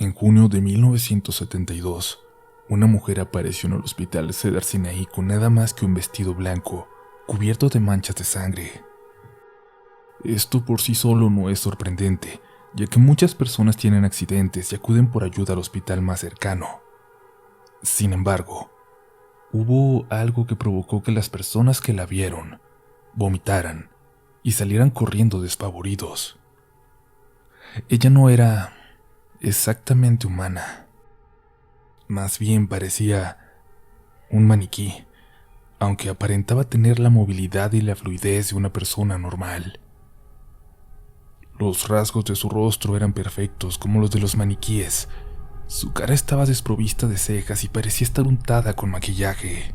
En junio de 1972, una mujer apareció en el hospital Cedar Sinai con nada más que un vestido blanco, cubierto de manchas de sangre. Esto por sí solo no es sorprendente, ya que muchas personas tienen accidentes y acuden por ayuda al hospital más cercano. Sin embargo, hubo algo que provocó que las personas que la vieron vomitaran y salieran corriendo despavoridos. Ella no era exactamente humana. Más bien parecía un maniquí, aunque aparentaba tener la movilidad y la fluidez de una persona normal. Los rasgos de su rostro eran perfectos como los de los maniquíes. Su cara estaba desprovista de cejas y parecía estar untada con maquillaje.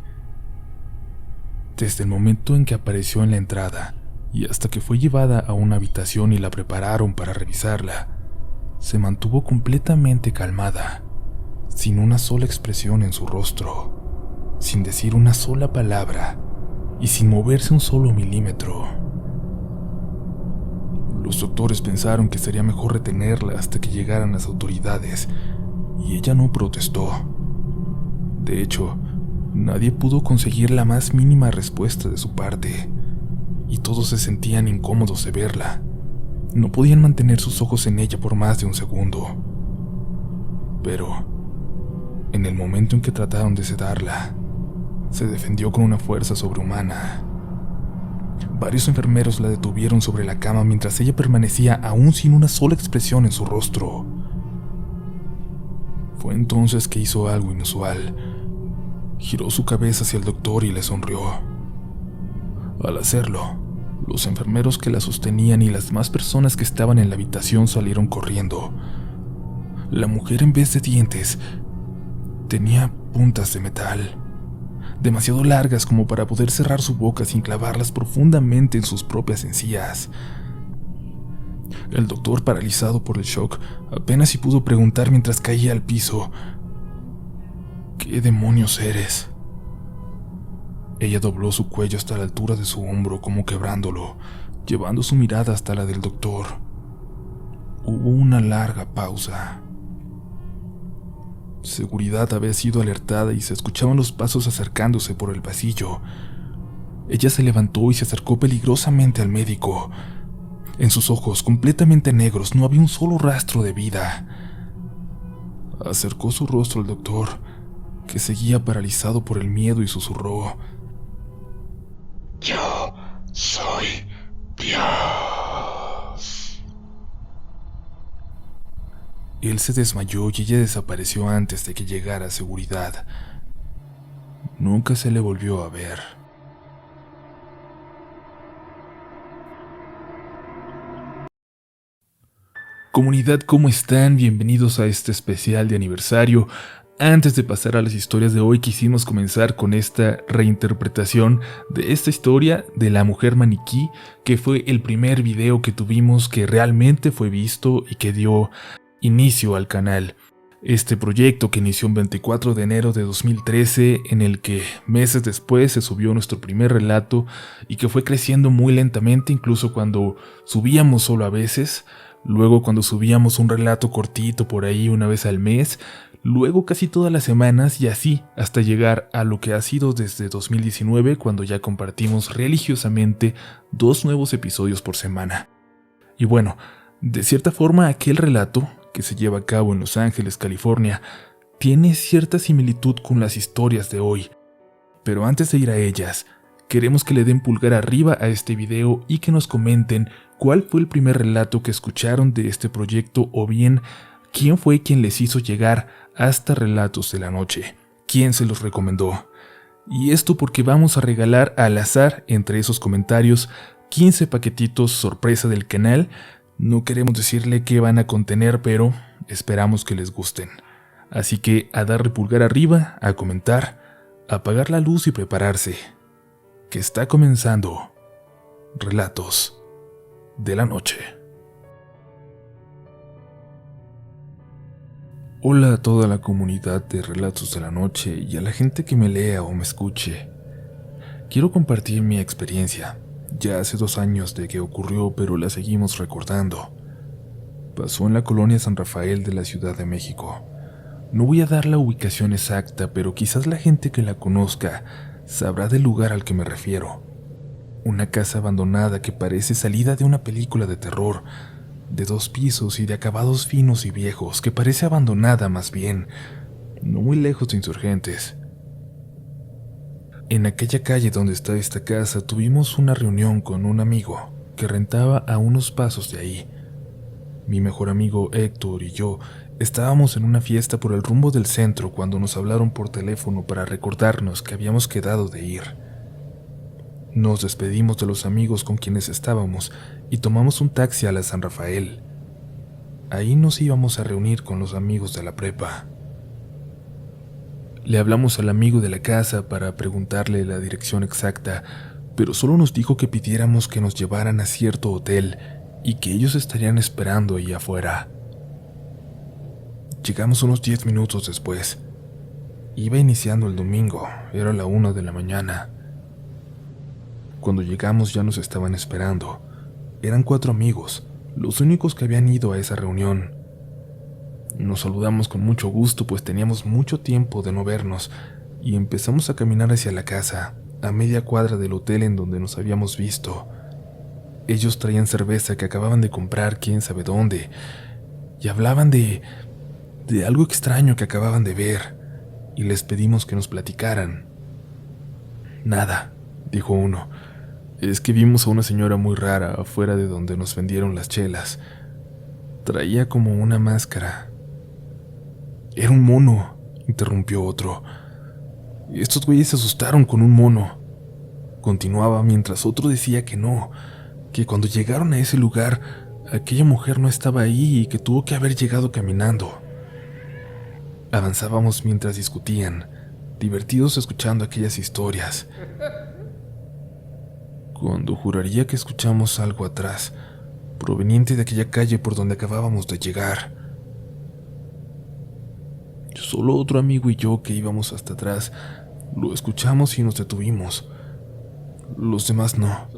Desde el momento en que apareció en la entrada y hasta que fue llevada a una habitación y la prepararon para revisarla, se mantuvo completamente calmada, sin una sola expresión en su rostro, sin decir una sola palabra y sin moverse un solo milímetro. Los doctores pensaron que sería mejor retenerla hasta que llegaran las autoridades, y ella no protestó. De hecho, nadie pudo conseguir la más mínima respuesta de su parte, y todos se sentían incómodos de verla. No podían mantener sus ojos en ella por más de un segundo. Pero, en el momento en que trataron de sedarla, se defendió con una fuerza sobrehumana. Varios enfermeros la detuvieron sobre la cama mientras ella permanecía aún sin una sola expresión en su rostro. Fue entonces que hizo algo inusual. Giró su cabeza hacia el doctor y le sonrió. Al hacerlo, los enfermeros que la sostenían y las demás personas que estaban en la habitación salieron corriendo. La mujer, en vez de dientes, tenía puntas de metal, demasiado largas como para poder cerrar su boca sin clavarlas profundamente en sus propias encías. El doctor, paralizado por el shock, apenas si pudo preguntar mientras caía al piso: ¿Qué demonios eres? Ella dobló su cuello hasta la altura de su hombro, como quebrándolo, llevando su mirada hasta la del doctor. Hubo una larga pausa. Seguridad había sido alertada y se escuchaban los pasos acercándose por el pasillo. Ella se levantó y se acercó peligrosamente al médico. En sus ojos, completamente negros, no había un solo rastro de vida. Acercó su rostro al doctor, que seguía paralizado por el miedo, y susurró: Yo soy Dios. Él se desmayó y ella desapareció antes de que llegara seguridad. Nunca se le volvió a ver. Comunidad, ¿cómo están? Bienvenidos a este especial de aniversario. Antes de pasar a las historias de hoy, quisimos comenzar con esta reinterpretación de esta historia de la mujer maniquí, que fue el primer video que tuvimos que realmente fue visto y que dio inicio al canal. Este proyecto, que inició el 24 de enero de 2013, en el que meses después se subió nuestro primer relato y que fue creciendo muy lentamente, incluso cuando subíamos solo a veces. Luego, cuando subíamos un relato cortito por ahí una vez al mes, luego casi todas las semanas, y así hasta llegar a lo que ha sido desde 2019, cuando ya compartimos religiosamente 2 nuevos episodios por semana. Y bueno, de cierta forma aquel relato, que se lleva a cabo en Los Ángeles, California, tiene cierta similitud con las historias de hoy. Pero antes de ir a ellas, queremos que le den pulgar arriba a este video y que nos comenten cuál fue el primer relato que escucharon de este proyecto, o bien quién fue quien les hizo llegar hasta Relatos de la Noche, quién se los recomendó. Y esto porque vamos a regalar al azar entre esos comentarios 15 paquetitos sorpresa del canal. No queremos decirle qué van a contener, pero esperamos que les gusten. Así que a darle pulgar arriba, a comentar, a apagar la luz y prepararse, que está comenzando Relatos de la Noche. Hola a toda la comunidad de Relatos de la Noche y a la gente que me lea o me escuche. Quiero compartir mi experiencia. Ya hace 2 años de que ocurrió, pero la seguimos recordando. Pasó en la colonia San Rafael de la Ciudad de México. No voy a dar la ubicación exacta, pero quizás la gente que la conozca sabrá del lugar al que me refiero. Una casa abandonada que parece salida de una película de terror, de 2 pisos y de acabados finos y viejos, que parece abandonada más bien, no muy lejos de Insurgentes. En aquella calle donde está esta casa tuvimos una reunión con un amigo que rentaba a unos pasos de ahí. Mi mejor amigo Héctor y yo estábamos en una fiesta por el rumbo del centro cuando nos hablaron por teléfono para recordarnos que habíamos quedado de ir. Nos despedimos de los amigos con quienes estábamos y tomamos un taxi a la San Rafael. Ahí nos íbamos a reunir con los amigos de la prepa. Le hablamos al amigo de la casa para preguntarle la dirección exacta, pero solo nos dijo que pidiéramos que nos llevaran a cierto hotel y que ellos estarían esperando ahí afuera. Llegamos unos 10 minutos después. Iba iniciando el domingo, era la 1 de la mañana. Cuando llegamos ya nos estaban esperando. Eran 4 amigos, los únicos que habían ido a esa reunión. Nos saludamos con mucho gusto, pues teníamos mucho tiempo de no vernos, y empezamos a caminar hacia la casa, a media cuadra del hotel en donde nos habíamos visto. Ellos traían cerveza que acababan de comprar quién sabe dónde, y hablaban de algo extraño que acababan de ver, y les pedimos que nos platicaran. Nada, dijo uno, es que vimos a una señora muy rara afuera de donde nos vendieron las chelas. Traía como una máscara. Era un mono, interrumpió otro. Estos güeyes se asustaron con un mono. Continuaba mientras otro decía que no, que cuando llegaron a ese lugar, aquella mujer no estaba ahí y que tuvo que haber llegado caminando. Avanzábamos mientras discutían, divertidos escuchando aquellas historias. Cuando juraría que escuchamos algo atrás, proveniente de aquella calle por donde acabábamos de llegar. Solo otro amigo y yo que íbamos hasta atrás, lo escuchamos y nos detuvimos. Los demás no.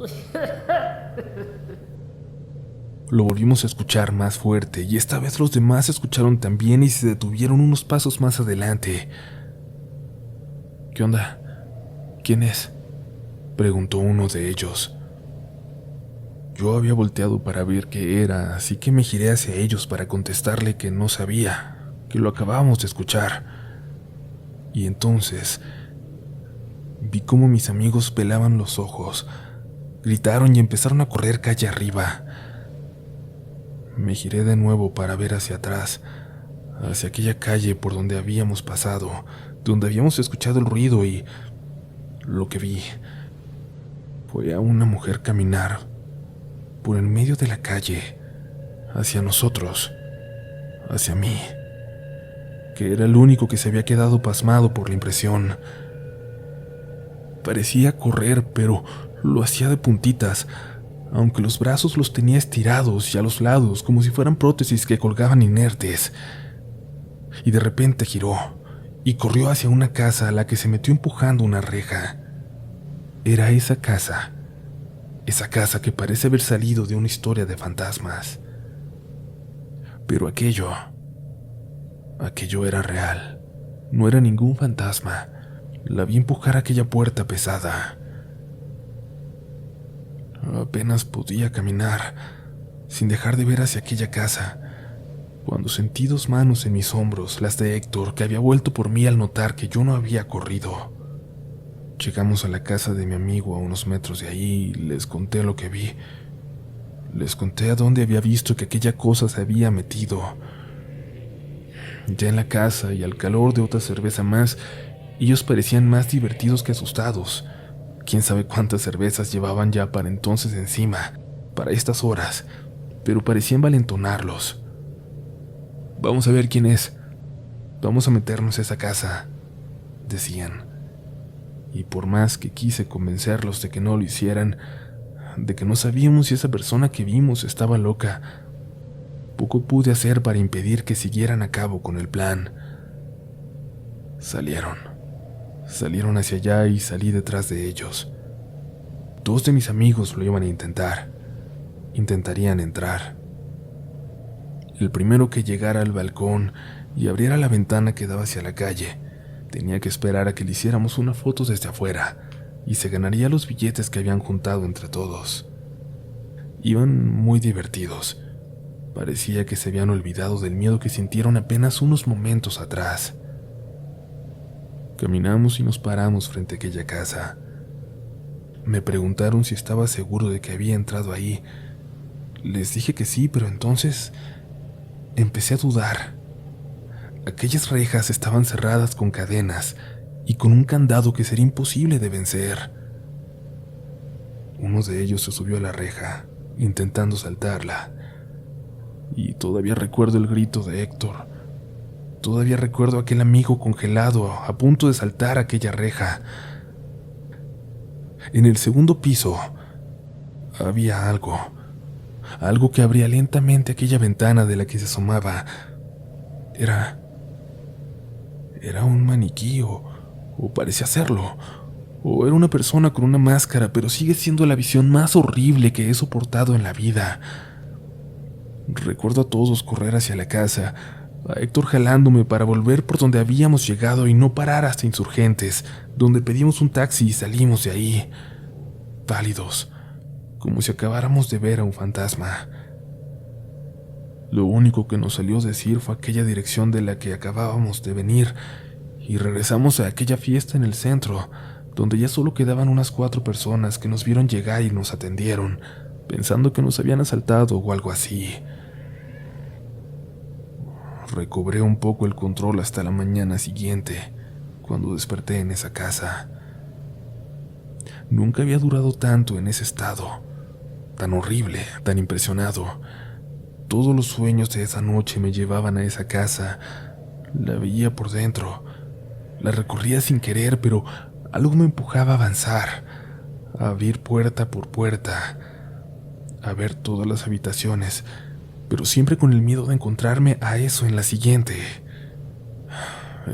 Lo volvimos a escuchar más fuerte y esta vez los demás escucharon también y se detuvieron unos pasos más adelante. ¿Qué onda? ¿Quién es?, preguntó uno de ellos. Yo había volteado para ver qué era, así que me giré hacia ellos para contestarle que no sabía, que lo acabábamos de escuchar. Y entonces vi cómo mis amigos pelaban los ojos, gritaron y empezaron a correr calle arriba. Me giré de nuevo para ver hacia atrás, hacia aquella calle por donde habíamos pasado, donde habíamos escuchado el ruido, y lo que vi fue a una mujer caminar por el medio de la calle, hacia nosotros, hacia mí, que era el único que se había quedado pasmado por la impresión. Parecía correr, pero lo hacía de puntitas, aunque los brazos los tenía estirados y a los lados, como si fueran prótesis que colgaban inertes. Y de repente giró y corrió hacia una casa a la que se metió empujando una reja. Era esa casa que parece haber salido de una historia de fantasmas. Pero aquello era real, no era ningún fantasma. La vi empujar aquella puerta pesada. Apenas podía caminar, sin dejar de ver hacia aquella casa, cuando sentí 2 manos en mis hombros, las de Héctor, que había vuelto por mí al notar que yo no había corrido. Llegamos a la casa de mi amigo a unos metros de ahí y les conté lo que vi. Les conté a dónde había visto que aquella cosa se había metido. Ya en la casa y al calor de otra cerveza más, ellos parecían más divertidos que asustados. Quién sabe cuántas cervezas llevaban ya para entonces encima, para estas horas, pero parecían valentonarlos. Vamos a ver quién es. Vamos a meternos a esa casa, decían. Y por más que quise convencerlos de que no lo hicieran, de que no sabíamos si esa persona que vimos estaba loca, poco pude hacer para impedir que siguieran a cabo con el plan. Salieron hacia allá y salí detrás de ellos. 2 de mis amigos lo iban a intentar. Intentarían entrar. El primero que llegara al balcón y abriera la ventana que daba hacia la calle, tenía que esperar a que le hiciéramos una foto desde afuera y se ganaría los billetes que habían juntado entre todos. Iban muy divertidos. Parecía que se habían olvidado del miedo que sintieron apenas unos momentos atrás. Caminamos y nos paramos frente a aquella casa. Me preguntaron si estaba seguro de que había entrado ahí. Les dije que sí, pero entonces empecé a dudar. Aquellas rejas estaban cerradas con cadenas y con un candado que sería imposible de vencer. Uno de ellos se subió a la reja, intentando saltarla. Y todavía recuerdo el grito de Héctor. Todavía recuerdo a aquel amigo congelado, a punto de saltar aquella reja. En el segundo piso había algo que abría lentamente aquella ventana de la que se asomaba. Era un maniquí, o parecía serlo, o era una persona con una máscara, pero sigue siendo la visión más horrible que he soportado en la vida. Recuerdo a todos correr hacia la casa, a Héctor jalándome para volver por donde habíamos llegado y no parar hasta Insurgentes, donde pedimos un taxi y salimos de ahí, pálidos, como si acabáramos de ver a un fantasma. Lo único que nos salió a decir fue aquella dirección de la que acabábamos de venir, y regresamos a aquella fiesta en el centro, donde ya solo quedaban unas 4 personas que nos vieron llegar y nos atendieron, pensando que nos habían asaltado o algo así. Recobré un poco el control hasta la mañana siguiente, cuando desperté en esa casa. Nunca había durado tanto en ese estado, tan horrible, tan impresionado. Todos los sueños de esa noche me llevaban a esa casa. La veía por dentro, la recorría sin querer, pero algo me empujaba a avanzar, a abrir puerta por puerta, a ver todas las habitaciones, pero siempre con el miedo de encontrarme a eso en la siguiente.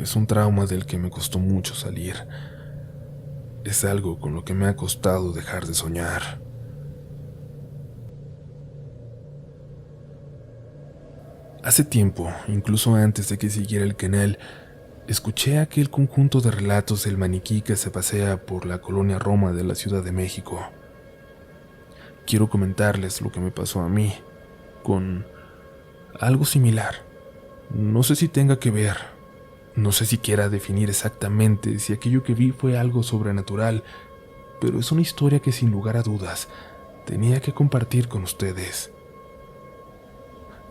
Es un trauma del que me costó mucho salir. Es algo con lo que me ha costado dejar de soñar. Hace tiempo, incluso antes de que siguiera el canal, escuché aquel conjunto de relatos del maniquí que se pasea por la colonia Roma de la Ciudad de México. Quiero comentarles lo que me pasó a mí, con algo similar. No sé si tenga que ver, no sé si quiera definir exactamente si aquello que vi fue algo sobrenatural, pero es una historia que sin lugar a dudas tenía que compartir con ustedes.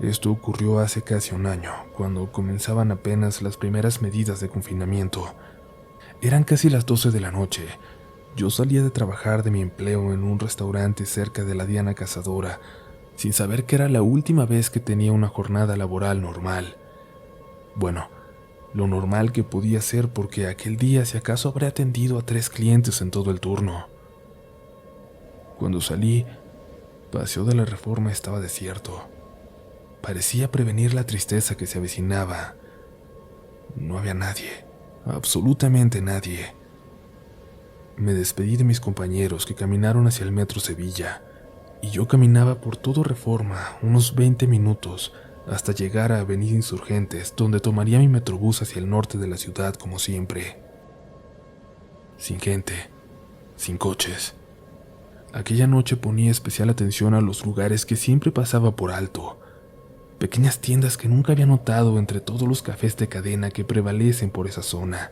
Esto ocurrió hace casi un año, cuando comenzaban apenas las primeras medidas de confinamiento. Eran casi las 12 de la noche. Yo salía de trabajar de mi empleo en un restaurante cerca de la Diana Cazadora, sin saber que era la última vez que tenía una jornada laboral normal. Bueno, lo normal que podía ser, porque aquel día si acaso habré atendido a 3 clientes en todo el turno. Cuando salí, Paseo de la Reforma estaba desierto. Parecía prevenir la tristeza que se avecinaba. No había nadie, absolutamente nadie. Me despedí de mis compañeros que caminaron hacia el Metro Sevilla, y yo caminaba por todo Reforma unos 20 minutos hasta llegar a Avenida Insurgentes, donde tomaría mi metrobús hacia el norte de la ciudad como siempre. Sin gente, sin coches. Aquella noche ponía especial atención a los lugares que siempre pasaba por alto. Pequeñas tiendas que nunca había notado entre todos los cafés de cadena que prevalecen por esa zona.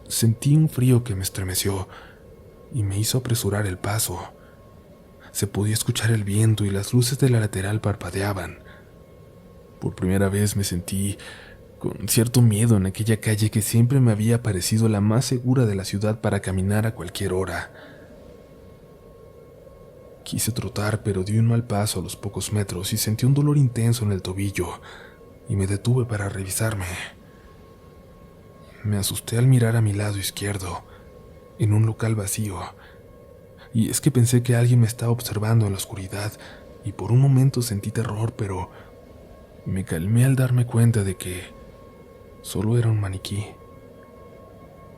Sentí un frío que me estremeció y me hizo apresurar el paso. Se podía escuchar el viento y las luces de la lateral parpadeaban. Por primera vez me sentí con cierto miedo en aquella calle que siempre me había parecido la más segura de la ciudad para caminar a cualquier hora. Quise trotar, pero di un mal paso a los pocos metros y sentí un dolor intenso en el tobillo, y me detuve para revisarme. Me asusté al mirar a mi lado izquierdo, en un local vacío, y es que pensé que alguien me estaba observando en la oscuridad, y por un momento sentí terror, pero me calmé al darme cuenta de que solo era un maniquí.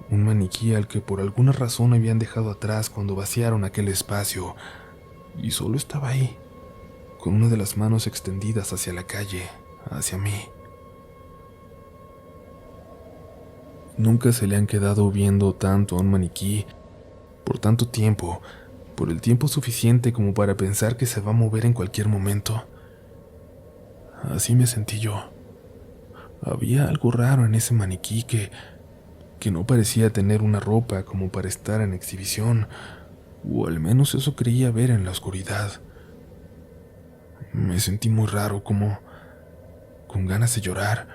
Un maniquí al que por alguna razón habían dejado atrás cuando vaciaron aquel espacio, y solo estaba ahí, con una de las manos extendidas hacia la calle, hacia mí. Nunca se le han quedado viendo tanto a un maniquí por tanto tiempo, por el tiempo suficiente como para pensar que se va a mover en cualquier momento. Así me sentí yo. Había algo raro en ese maniquí que no parecía tener una ropa como para estar en exhibición, o al menos eso creía ver en la oscuridad. Me sentí muy raro, como con ganas de llorar,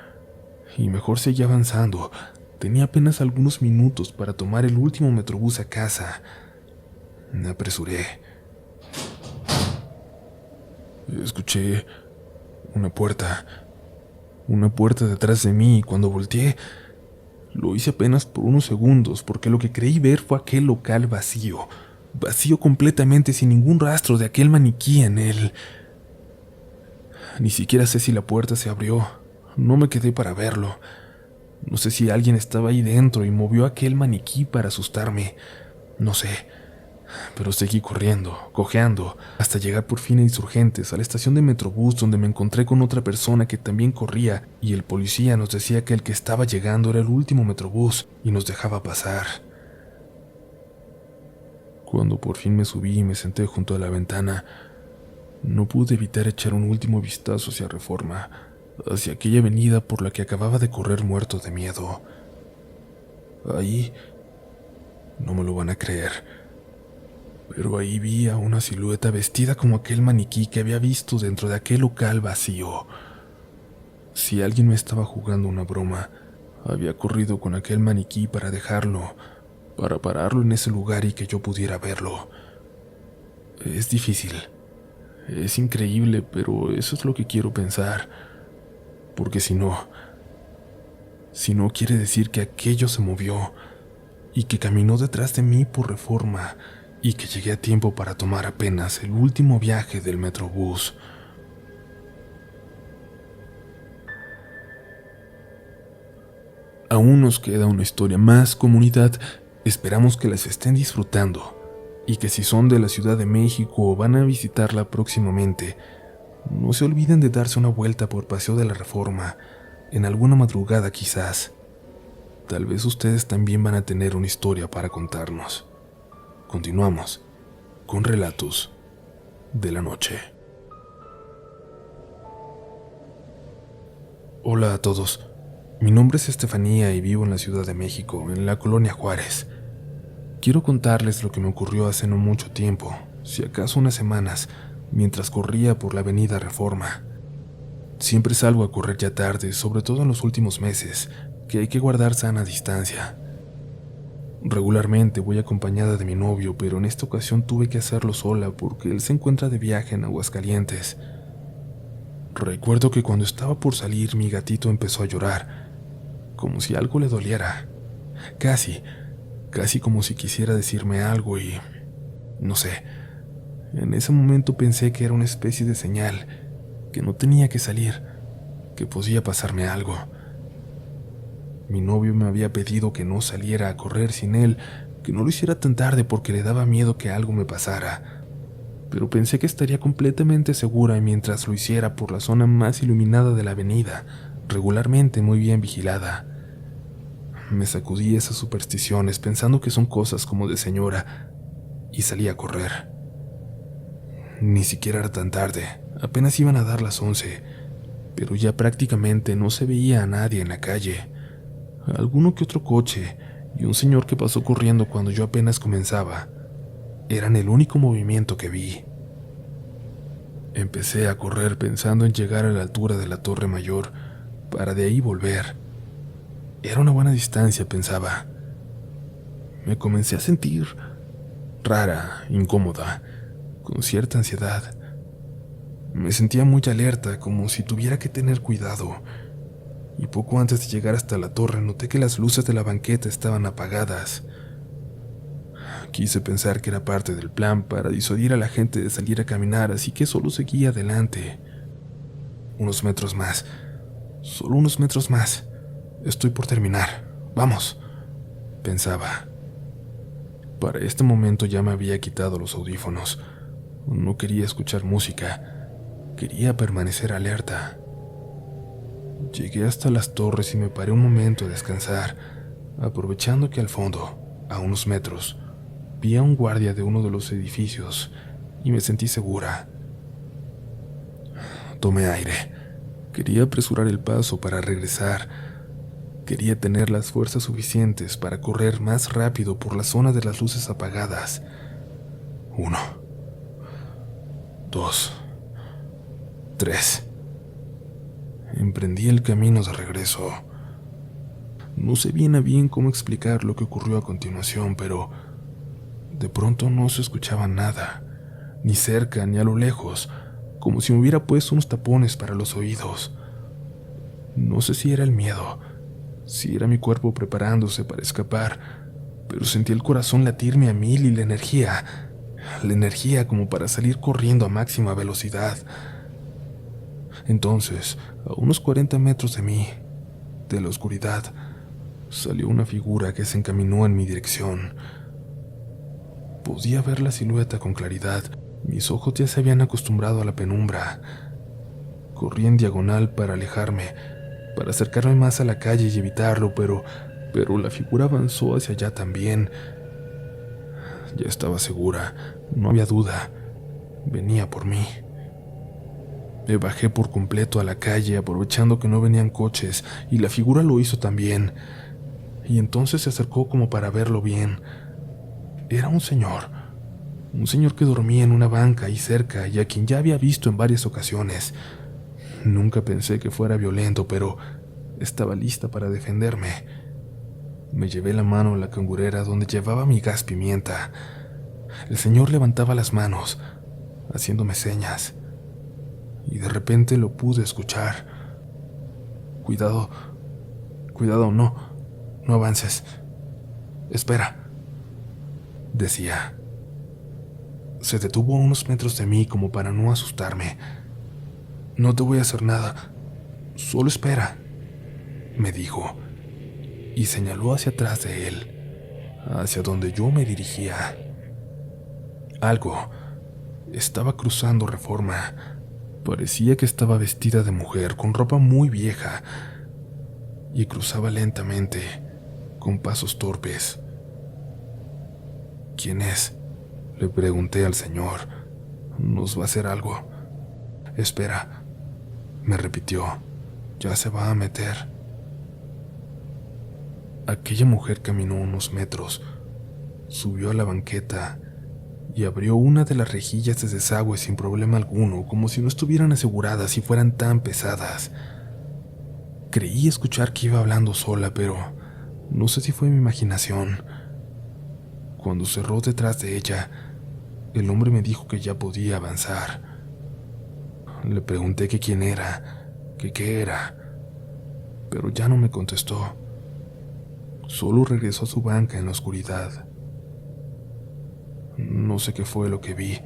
y mejor seguí avanzando. Tenía apenas algunos minutos para tomar el último metrobús a casa. Me apresuré. Escuché una puerta detrás de mí, y cuando volteé, lo hice apenas por unos segundos, porque lo que creí ver fue aquel local vacío completamente, sin ningún rastro de aquel maniquí en él. Ni siquiera sé si la puerta se abrió, no me quedé para verlo. No sé si alguien estaba ahí dentro y movió aquel maniquí para asustarme, no sé. Pero seguí corriendo, cojeando, hasta llegar por fin a Insurgentes, a la estación de Metrobús, donde me encontré con otra persona que también corría, y el policía nos decía que el que estaba llegando era el último Metrobús y nos dejaba pasar. Cuando por fin me subí y me senté junto a la ventana, no pude evitar echar un último vistazo hacia Reforma, hacia aquella avenida por la que acababa de correr muerto de miedo. Ahí, no me lo van a creer, pero ahí vi a una silueta vestida como aquel maniquí que había visto dentro de aquel local vacío. Si alguien me estaba jugando una broma, había corrido con aquel maniquí para dejarlo, para pararlo en ese lugar y que yo pudiera verlo. Es difícil, es increíble, pero eso es lo que quiero pensar, porque si no quiere decir que aquello se movió y que caminó detrás de mí por Reforma, y que llegué a tiempo para tomar apenas el último viaje del Metrobús. Aún nos queda una historia más, comunidad. Esperamos que las estén disfrutando, y que si son de la Ciudad de México o van a visitarla próximamente, no se olviden de darse una vuelta por Paseo de la Reforma, en alguna madrugada quizás. Tal vez ustedes también van a tener una historia para contarnos. Continuamos con Relatos de la Noche. Hola a todos, mi nombre es Estefanía y vivo en la Ciudad de México, en la colonia Juárez. Quiero contarles lo que me ocurrió hace no mucho tiempo, si acaso unas semanas, mientras corría por la avenida Reforma. Siempre salgo a correr ya tarde, sobre todo en los últimos meses, que hay que guardar sana distancia. Regularmente voy acompañada de mi novio, pero en esta ocasión tuve que hacerlo sola porque él se encuentra de viaje en Aguascalientes. Recuerdo que cuando estaba por salir mi gatito empezó a llorar, como si algo le doliera. Casi como si quisiera decirme algo y... no sé. En ese momento pensé que era una especie de señal, que no tenía que salir, que podía pasarme algo. Mi novio me había pedido que no saliera a correr sin él, que no lo hiciera tan tarde porque le daba miedo que algo me pasara. Pero pensé que estaría completamente segura mientras lo hiciera por la zona más iluminada de la avenida, regularmente muy bien vigilada. Me sacudí esas supersticiones pensando que son cosas como de señora y salí a correr. Ni siquiera era tan tarde, apenas iban a dar las 11, pero ya prácticamente no se veía a nadie en la calle. Alguno que otro coche y un señor que pasó corriendo cuando yo apenas comenzaba eran el único movimiento que vi. Empecé a correr pensando en llegar a la altura de la Torre Mayor para de ahí volver. Era una buena distancia, pensaba. Me comencé a sentir rara, incómoda, con cierta ansiedad. Me sentía muy alerta, como si tuviera que tener cuidado. Y poco antes de llegar hasta la torre noté que las luces de la banqueta estaban apagadas. Quise pensar que era parte del plan para disuadir a la gente de salir a caminar, así que solo seguí adelante. Unos metros más, solo unos metros más. Estoy por terminar. Vamos, pensaba. Para este momento ya me había quitado los audífonos. No quería escuchar música. Quería permanecer alerta. Llegué hasta las torres y me paré un momento a descansar, aprovechando que al fondo, a unos metros, vi a un guardia de uno de los edificios y me sentí segura. Tomé aire. Quería apresurar el paso para regresar. Quería tener las fuerzas suficientes para correr más rápido por la zona de las luces apagadas. 1, 2, 3. Emprendí el camino de regreso. No sé bien a bien cómo explicar lo que ocurrió a continuación, pero de pronto no se escuchaba nada, ni cerca ni a lo lejos, como si me hubiera puesto unos tapones para los oídos. No sé si era el miedo, si era mi cuerpo preparándose para escapar, pero sentí el corazón latirme a 1000 y la energía como para salir corriendo a máxima velocidad. Entonces, a unos 40 metros de mí, de la oscuridad, salió una figura que se encaminó en mi dirección. Podía ver la silueta con claridad. Mis ojos ya se habían acostumbrado a la penumbra. Corrí en diagonal para alejarme, para acercarme más a la calle y evitarlo, pero la figura avanzó hacia allá también. Ya estaba segura, no había duda. Venía por mí. Me bajé por completo a la calle, aprovechando que no venían coches, y la figura lo hizo también. Y entonces se acercó como para verlo bien. Era un señor que dormía en una banca ahí cerca y a quien ya había visto en varias ocasiones. Nunca pensé que fuera violento, pero estaba lista para defenderme. Me llevé la mano a la cangurera donde llevaba mi gas pimienta. El señor levantaba las manos, haciéndome señas, y de repente lo pude escuchar. Cuidado, no avances. Espera, decía. Se detuvo a unos metros de mí como para no asustarme. No te voy a hacer nada, solo espera, me dijo, y señaló hacia atrás de él, hacia donde yo me dirigía. Algo estaba cruzando Reforma. Parecía que estaba vestida de mujer, con ropa muy vieja, y cruzaba lentamente, con pasos torpes. ¿Quién es?, le pregunté al señor. ¿Nos va a hacer algo? Espera, me repitió. Ya se va a meter. Aquella mujer caminó unos metros, subió a la banqueta y abrió una de las rejillas de desagüe sin problema alguno, como si no estuvieran aseguradas y fueran tan pesadas. Creí escuchar que iba hablando sola, pero no sé si fue mi imaginación. Cuando cerró detrás de ella, el hombre me dijo que ya podía avanzar. Le pregunté que quién era, que qué era, pero ya no me contestó. Solo regresó a su banca en la oscuridad. No sé qué fue lo que vi,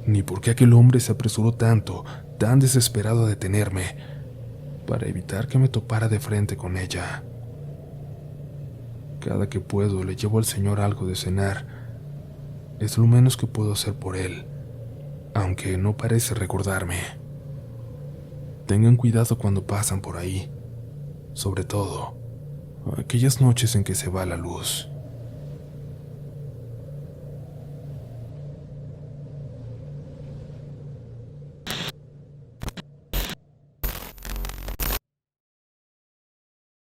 ni por qué aquel hombre se apresuró tanto, tan desesperado a detenerme, para evitar que me topara de frente con ella. Cada que puedo le llevo al señor algo de cenar. Es lo menos que puedo hacer por él, aunque no parece recordarme. Tengan cuidado cuando pasan por ahí, sobre todo aquellas noches en que se va la luz.